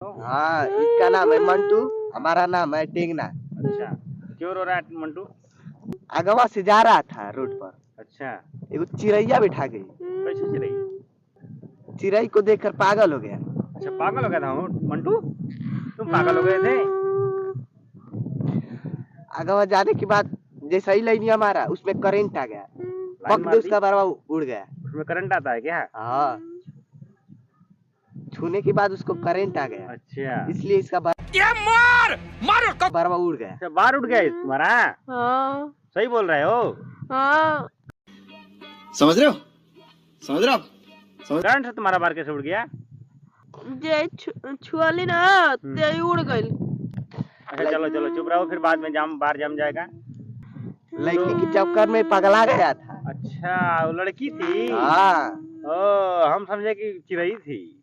हाँ, इसका नाम है मंटू, हमारा नाम है टेंगना। अच्छा, क्यों रो रहा है मंटू? अगवा से जा रहा था रोड पर, अच्छा, एक चिड़ैया बिठा गई। कैसे चिड़ै? चिड़ै को देखकर पागल हो गया। अच्छा, पागल हो गया था मंटू? तुम पागल हो गए थे? अगवा जाने के बाद जैसा ही लाइनिया मारा, उसमें करंट आ गया, लाइन पक मार दे दी? उसका बरवा उड़ गया। उसमें करंट आता है क्या? हाँ, छूने के बाद उसको करंट आ गया। अच्छा, इसलिए इसका बरवा उड़ गया। अच्छा, बाहर उठ गया तुम्हारा? हाँ सही बोल रहे हो? हाँ समझ रहे हो? समझ रहे हो आप? करंट से तुम्हारा बाहर कैसे उड़ गया? जे छुआली ना ते उड़ गइल। अच्छा, चलो चलो चुप रहो, फिर बाद में बाहर जम जाएगा। लड़की के चक्कर में पगला गया था। अच्छा, वो लड़की थी? हाँ, ओ, हम समझे कि चिड़ै थी।